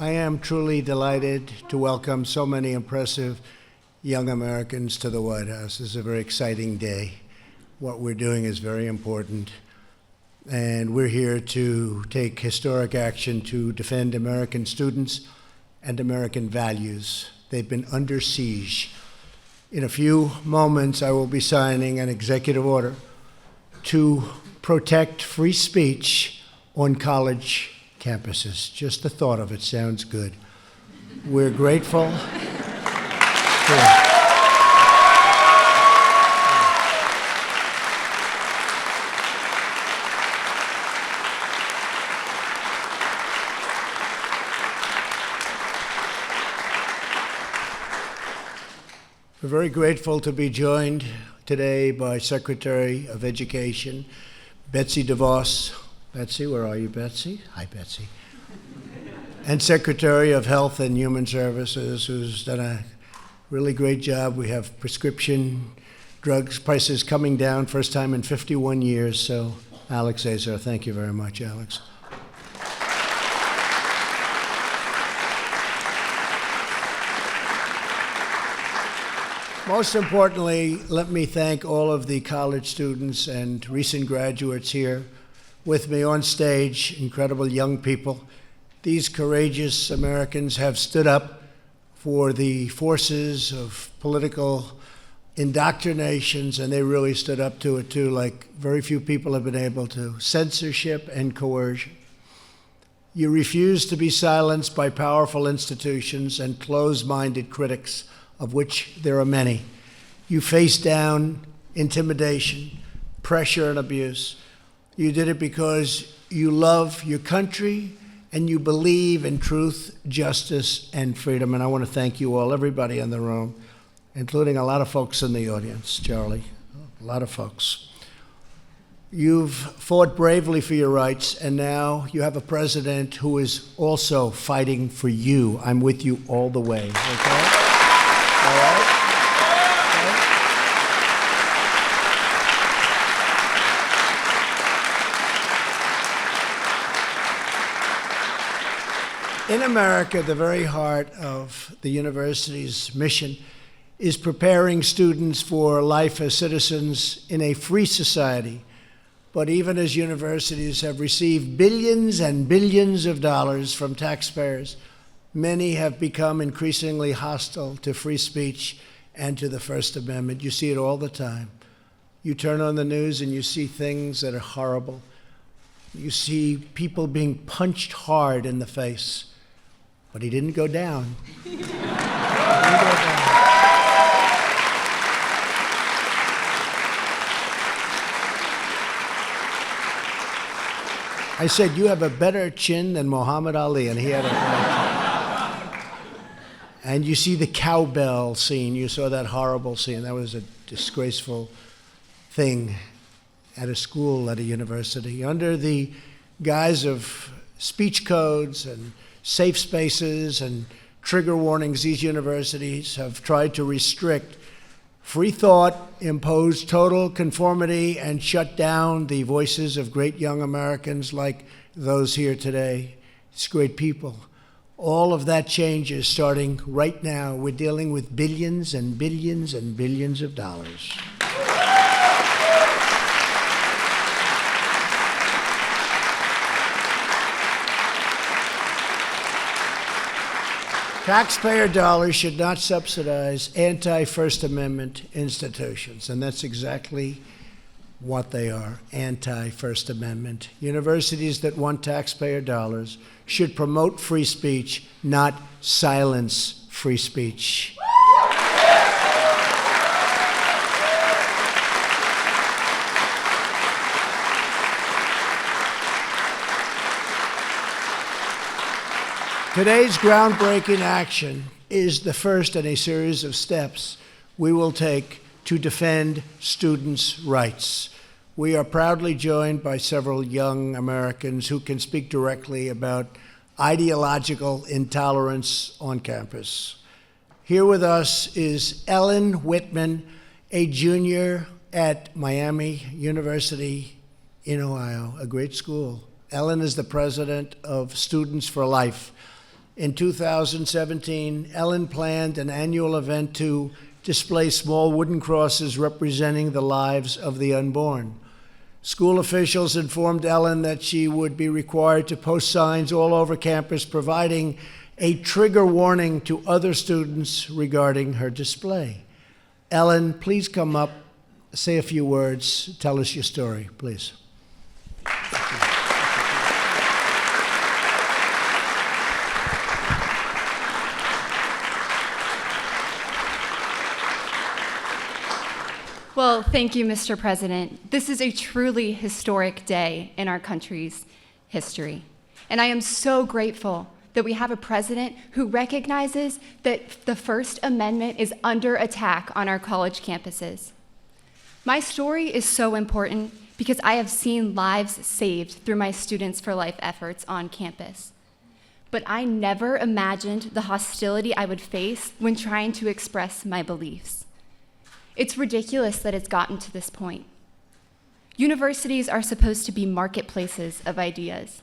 I am truly delighted to welcome so many impressive young Americans to the White House. This is a very exciting day. What we're doing is very important, and we're here to take historic action to defend American students and American values. They've been under siege. In a few moments, I will be signing an executive order to protect free speech on college campuses. Just the thought of it sounds good. We're grateful. We're very grateful to be joined today by Secretary of Education, Betsy DeVos. Betsy, where are you, Betsy? Hi, Betsy. And Secretary of Health and Human Services, who's done a really great job. We have prescription drugs prices coming down, first time in 51 years. So, Alex Azar, thank you very much, Alex. Most importantly, let me thank all of the college students and recent graduates here with me on stage, incredible young people. These courageous Americans have stood up for the forces of political indoctrinations, and they really stood up to it too, like very few people have been able to. Censorship and coercion. You refuse to be silenced by powerful institutions and closed-minded critics, of which there are many. You face down intimidation, pressure, and abuse. You did it because you love your country and you believe in truth, justice, and freedom. And I want to thank you all, everybody in the room, including a lot of folks in the audience, Charlie, a lot of folks. You've fought bravely for your rights, and now you have a president who is also fighting for you. I'm with you all the way, okay? All right? In America, the very heart of the university's mission is preparing students for life as citizens in a free society. But even as universities have received billions and billions of dollars from taxpayers, many have become increasingly hostile to free speech and to the First Amendment. You see it all the time. You turn on the news and you see things that are horrible. You see people being punched hard in the face. But he didn't go down. He didn't go down. I said, you have a better chin than Muhammad Ali, and he had a better chin. And you see the cowbell scene. You saw that horrible scene. That was a disgraceful thing at a school, at a university. Under the guise of speech codes and safe spaces and trigger warnings, these universities have tried to restrict free thought, impose total conformity, and shut down the voices of great young Americans like those here today. It's great people. All of that change is starting right now. We're dealing with billions and billions and billions of dollars. Taxpayer dollars should not subsidize anti-First Amendment institutions, and that's exactly what they are, anti-First Amendment. Universities that want taxpayer dollars should promote free speech, not silence free speech. Today's groundbreaking action is the first in a series of steps we will take to defend students' rights. We are proudly joined by several young Americans who can speak directly about ideological intolerance on campus. Here with us is Ellen Whitman, a junior at Miami University in Ohio, a great school. Ellen is the president of Students for Life, In 2017, Ellen planned an annual event to display small wooden crosses representing the lives of the unborn. School officials informed Ellen that she would be required to post signs all over campus providing a trigger warning to other students regarding her display. Ellen, please come up, say a few words, tell us your story, please. Well, thank you, Mr. President. This is a truly historic day in our country's history. And I am so grateful that we have a president who recognizes that the First Amendment is under attack on our college campuses. My story is so important because I have seen lives saved through my Students for Life efforts on campus. But I never imagined the hostility I would face when trying to express my beliefs. It's ridiculous that it's gotten to this point. Universities are supposed to be marketplaces of ideas.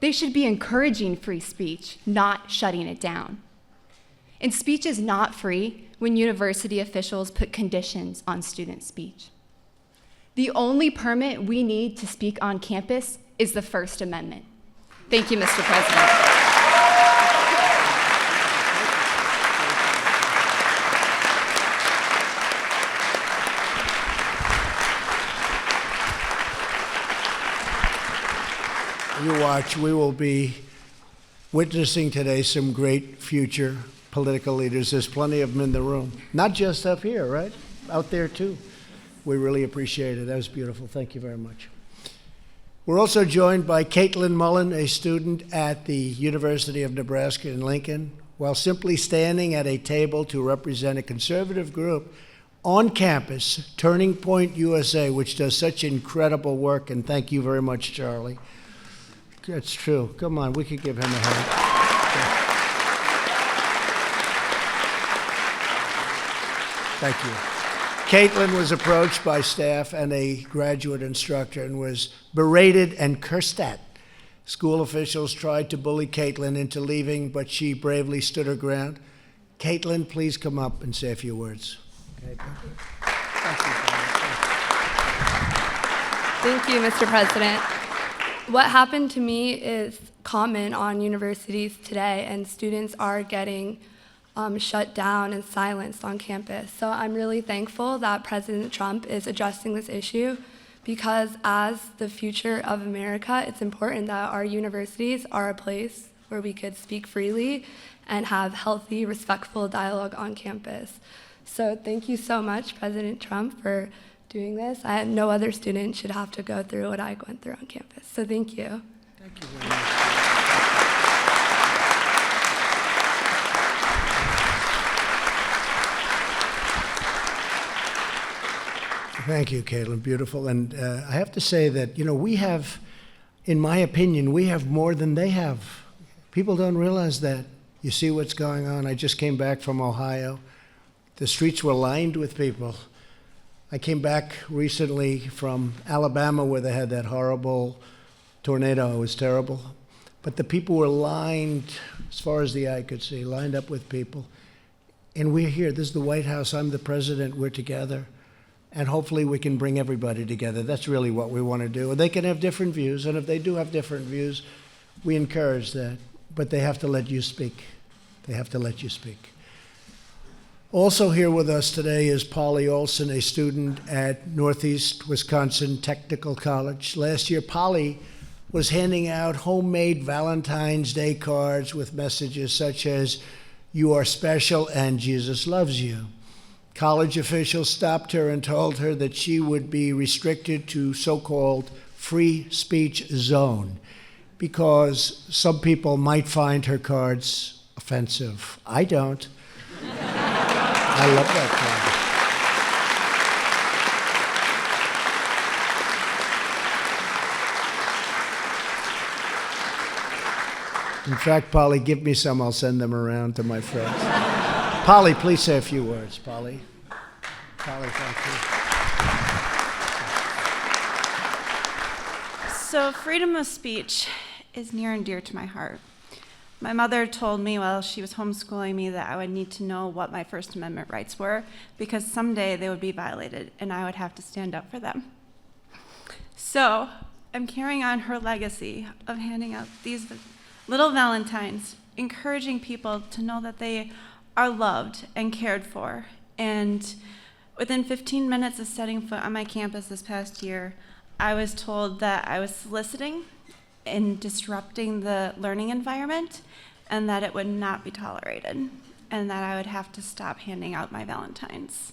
They should be encouraging free speech, not shutting it down. And speech is not free when university officials put conditions on student speech. The only permit we need to speak on campus is the First Amendment. Thank you, Mr. President. You watch, we will be witnessing today some great future political leaders. There's plenty of them in the room. Not just up here, right? Out there too. We really appreciate it. That was beautiful. Thank you very much. We're also joined by Caitlin Mullen, a student at the University of Nebraska in Lincoln. While simply standing at a table to represent a conservative group on campus, Turning Point USA, which does such incredible work, and thank you very much, Charlie. That's true. Come on, we could give him a hand. Thank you. Caitlin was approached by staff and a graduate instructor and was berated and cursed at. School officials tried to bully Caitlin into leaving, but she bravely stood her ground. Caitlin, please come up and say a few words. Okay. Thank you, Mr. President. What happened to me is common on universities today, and students are getting shut down and silenced on campus. So I'm really thankful that President Trump is addressing this issue, because as the future of America, it's important that our universities are a place where we could speak freely and have healthy, respectful dialogue on campus. So thank you so much, President Trump, for doing this. No other student should have to go through what I went through on campus. So thank you. Thank you very much. Thank you, Caitlin. Beautiful. And I have to say that, we have, in my opinion, we have more than they have. People don't realize that. You see what's going on. I just came back from Ohio. The streets were lined with people. I came back recently from Alabama where they had that horrible tornado. It was terrible. But the people were lined, as far as the eye could see, lined up with people. And we're here. This is the White House. I'm the president. We're together. And hopefully we can bring everybody together. That's really what we want to do. And they can have different views. And if they do have different views, we encourage that. But they have to let you speak. They have to let you speak. Also here with us today is Polly Olson, a student at Northeast Wisconsin Technical College. Last year, Polly was handing out homemade Valentine's Day cards with messages such as, "You are special and Jesus loves you." College officials stopped her and told her that she would be restricted to so-called free speech zone because some people might find her cards offensive. I don't. I love that card. In fact, Polly, give me some. I'll send them around to my friends. Polly, please say a few words. Polly. Polly, thank you. So freedom of speech is near and dear to my heart. My mother told me while she was homeschooling me that I would need to know what my First Amendment rights were because someday they would be violated and I would have to stand up for them. So I'm carrying on her legacy of handing out these little valentines, encouraging people to know that they are loved and cared for. And within 15 minutes of setting foot on my campus this past year, I was told that I was soliciting and disrupting the learning environment and that it would not be tolerated and that I would have to stop handing out my valentines.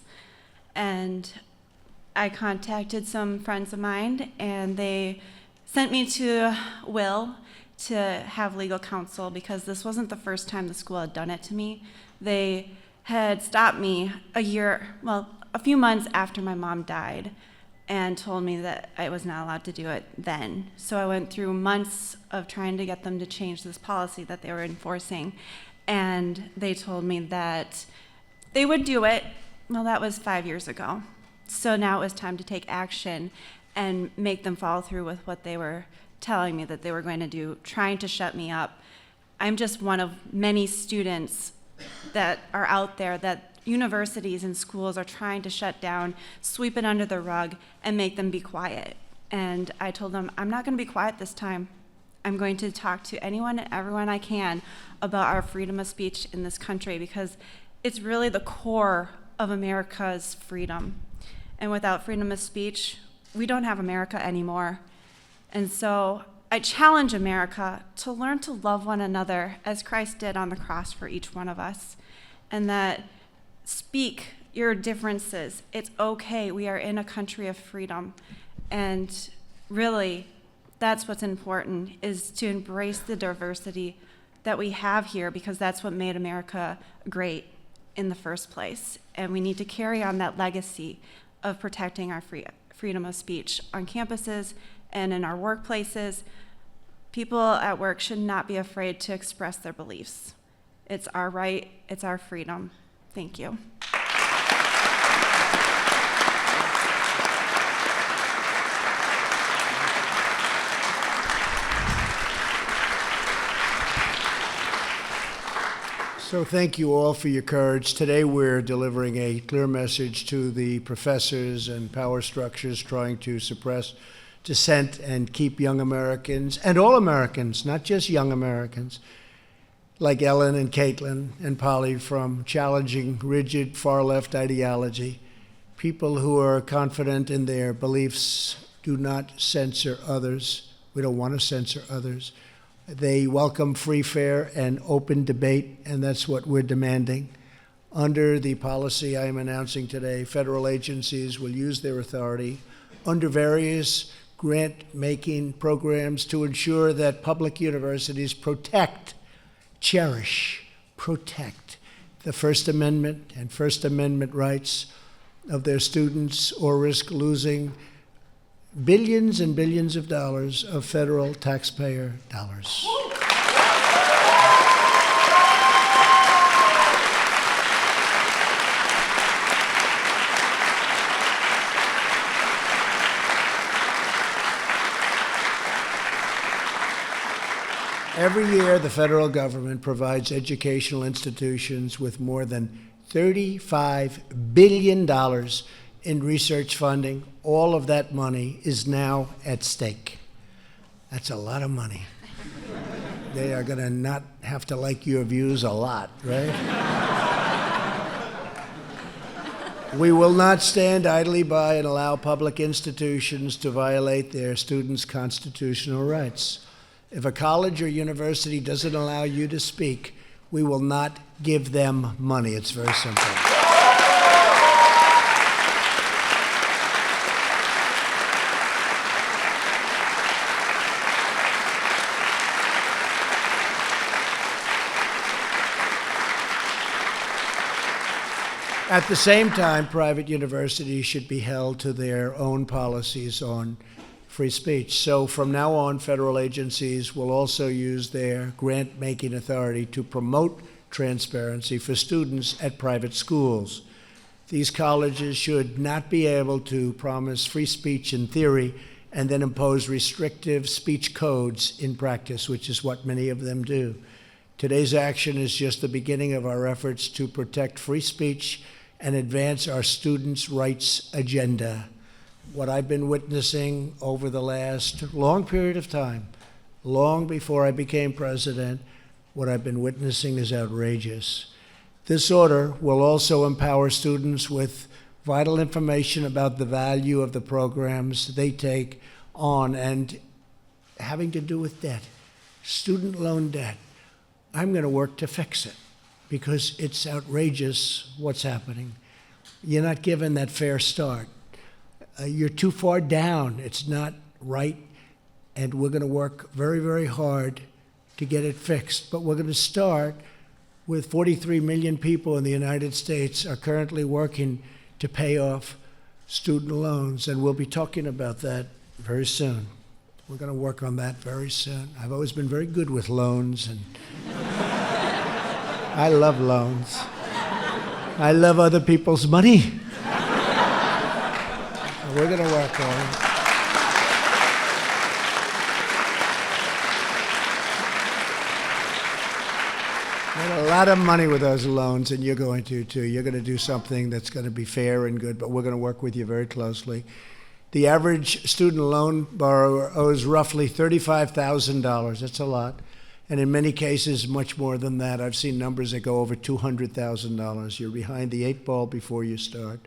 And I contacted some friends of mine and they sent me to Will to have legal counsel because this wasn't the first time the school had done it to me. They had stopped me a few months after my mom died and told me that I was not allowed to do it then. So I went through months of trying to get them to change this policy that they were enforcing. And they told me that they would do it. Well, that was 5 years ago. So now it was time to take action and make them follow through with what they were telling me that they were going to do, trying to shut me up. I'm just one of many students that are out there that universities and schools are trying to shut down, sweep it under the rug, and make them be quiet. And I told them, I'm not going to be quiet this time. I'm going to talk to anyone and everyone I can about our freedom of speech in this country because it's really the core of America's freedom. And without freedom of speech, we don't have America anymore. And so I challenge America to learn to love one another as Christ did on the cross for each one of us, and that speak your differences. It's okay. We are in a country of freedom. And really, that's what's important, is to embrace the diversity that we have here because that's what made America great in the first place. And we need to carry on that legacy of protecting our freedom of speech on campuses and in our workplaces. People at work should not be afraid to express their beliefs. It's our right, it's our freedom. Thank you. So thank you all for your courage. Today we're delivering a clear message to the professors and power structures trying to suppress dissent and keep young Americans, and all Americans, not just young Americans, like Ellen and Caitlin and Polly, from challenging rigid far-left ideology. People who are confident in their beliefs do not censor others. We don't want to censor others. They welcome free, fair, and open debate, and that's what we're demanding. Under the policy I am announcing today, federal agencies will use their authority under various grant-making programs to ensure that public universities cherish, protect the First Amendment and First Amendment rights of their students, or risk losing billions and billions of dollars of federal taxpayer dollars. Every year, the federal government provides educational institutions with more than $35 billion in research funding. All of that money is now at stake. That's a lot of money. They are going to not have to like your views a lot, right? We will not stand idly by and allow public institutions to violate their students' constitutional rights. If a college or university doesn't allow you to speak, we will not give them money. It's very simple. At the same time, private universities should be held to their own policies on free speech. So from now on, federal agencies will also use their grant-making authority to promote transparency for students at private schools. These colleges should not be able to promise free speech in theory and then impose restrictive speech codes in practice, which is what many of them do. Today's action is just the beginning of our efforts to protect free speech and advance our students' rights agenda. What I've been witnessing over the last long period of time, long before I became president, what I've been witnessing is outrageous. This order will also empower students with vital information about the value of the programs they take on and having to do with debt, student loan debt. I'm going to work to fix it because it's outrageous what's happening. You're not given that fair start. You're too far down. It's not right. And we're going to work very, very hard to get it fixed. But we're going to start with 43 million people in the United States are currently working to pay off student loans. And we'll be talking about that very soon. We're going to work on that very soon. I've always been very good with loans, and I love loans. I love other people's money. We're going to work on it. Made a lot of money with those loans, and you're going to too. You're going to do something that's going to be fair and good, but we're going to work with you very closely. The average student loan borrower owes roughly $35,000. That's a lot. And in many cases, much more than that. I've seen numbers that go over $200,000. You're behind the eight ball before you start.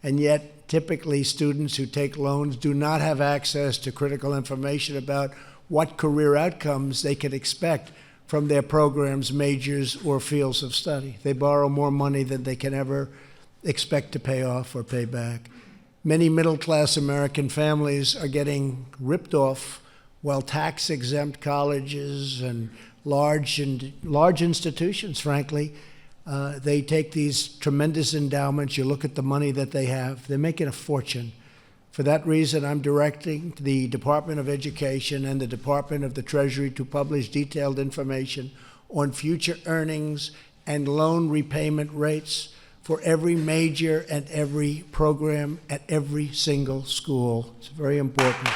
And yet, typically, students who take loans do not have access to critical information about what career outcomes they can expect from their programs, majors, or fields of study. They borrow more money than they can ever expect to pay off or pay back. Many middle-class American families are getting ripped off, while tax-exempt colleges and large institutions, frankly, they take these tremendous endowments. You look at the money that they have, they're making a fortune. For that reason, I'm directing the Department of Education and the Department of the Treasury to publish detailed information on future earnings and loan repayment rates for every major and every program at every single school. It's very important.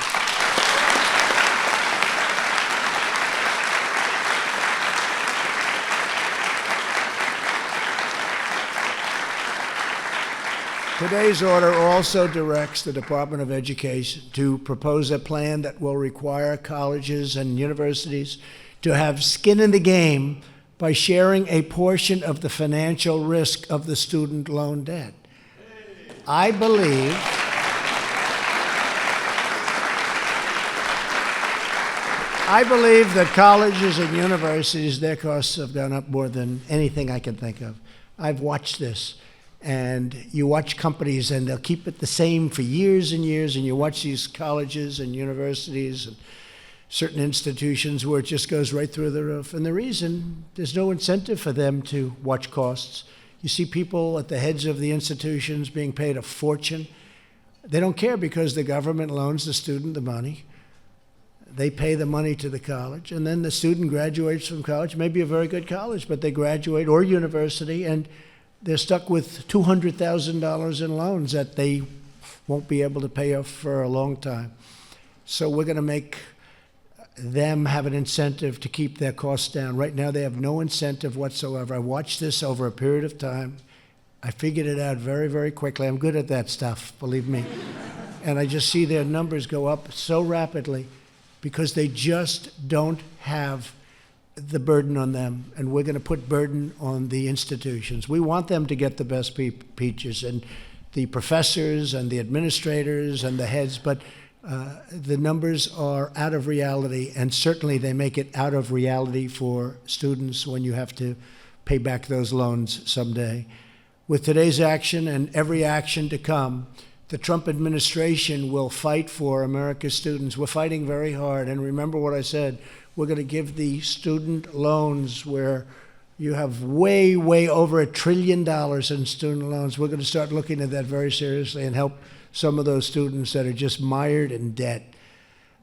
Today's order also directs the Department of Education to propose a plan that will require colleges and universities to have skin in the game by sharing a portion of the financial risk of the student loan debt. I believe that colleges and universities, their costs have gone up more than anything I can think of. I've watched this. And you watch companies, and they'll keep it the same for years and years, and you watch these colleges and universities and certain institutions where it just goes right through the roof. And the reason, there's no incentive for them to watch costs. You see people at the heads of the institutions being paid a fortune. They don't care because the government loans the student the money. They pay the money to the college, and then the student graduates from college, maybe a very good college, but they graduate, or university, and they're stuck with $200,000 in loans that they won't be able to pay off for a long time. So we're going to make them have an incentive to keep their costs down. Right now, they have no incentive whatsoever. I watched this over a period of time. I figured it out very, very quickly. I'm good at that stuff, believe me. And I just see their numbers go up so rapidly because they just don't have the burden on them, and we're going to put burden on the institutions. We want them to get the best peaches, and the professors and the administrators and the heads, but the numbers are out of reality, and certainly they make it out of reality for students when you have to pay back those loans someday. With today's action and every action to come, the Trump administration will fight for America's students. We're fighting very hard, and remember what I said. We're going to give the student loans where you have way, way over $1 trillion in student loans. We're going to start looking at that very seriously and help some of those students that are just mired in debt.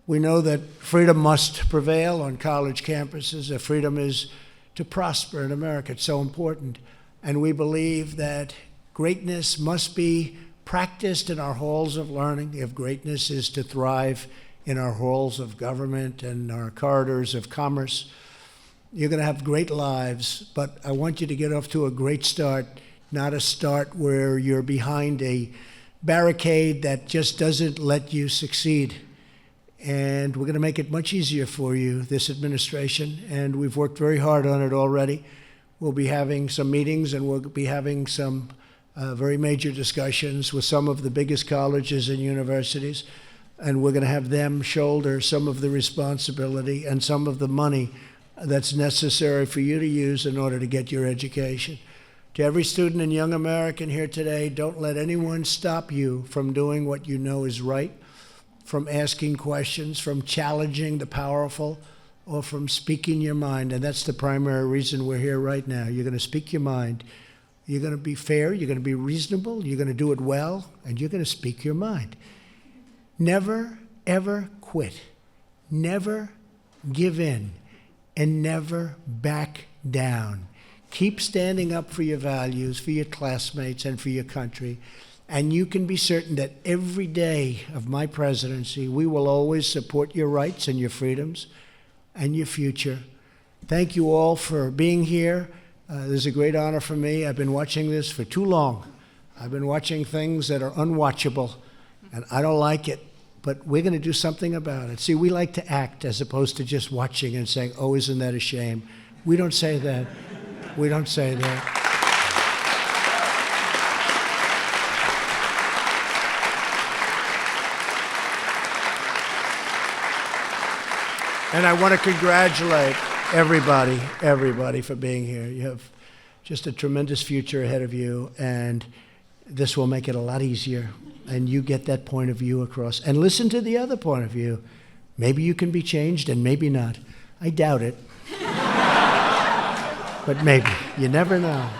We know that freedom must prevail on college campuses. That freedom is to prosper in America. It's so important. And we believe that greatness must be practiced in our halls of learning if greatness is to thrive in our halls of government and our corridors of commerce. You're going to have great lives, but I want you to get off to a great start, not a start where you're behind a barricade that just doesn't let you succeed. And we're going to make it much easier for you, this administration, and we've worked very hard on it already. We'll be having some meetings, and we'll be having some very major discussions with some of the biggest colleges and universities, and we're going to have them shoulder some of the responsibility and some of the money that's necessary for you to use in order to get your education. To every student and young American here today, don't let anyone stop you from doing what you know is right, from asking questions, from challenging the powerful, or from speaking your mind. And that's the primary reason we're here right now. You're going to speak your mind. You're going to be fair. You're going to be reasonable. You're going to do it well. And you're going to speak your mind. Never, ever quit. Never give in. And never back down. Keep standing up for your values, for your classmates, and for your country. And you can be certain that every day of my presidency, we will always support your rights and your freedoms and your future. Thank you all for being here. This is a great honor for me. I've been watching this for too long. I've been watching things that are unwatchable, and I don't like it. But we're going to do something about it. See, we like to act as opposed to just watching and saying, oh, isn't that a shame? We don't say that. We don't say that. And I want to congratulate everybody for being here. You have just a tremendous future ahead of you, and this will make it a lot easier. And you get that point of view across. And listen to the other point of view. Maybe you can be changed and maybe not. I doubt it. But maybe. You never know.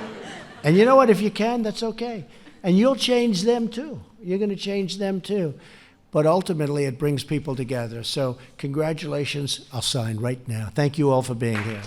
And you know what? If you can, that's okay. And you'll change them too. You're going to change them too. But ultimately, it brings people together. So congratulations. I'll sign right now. Thank you all for being here.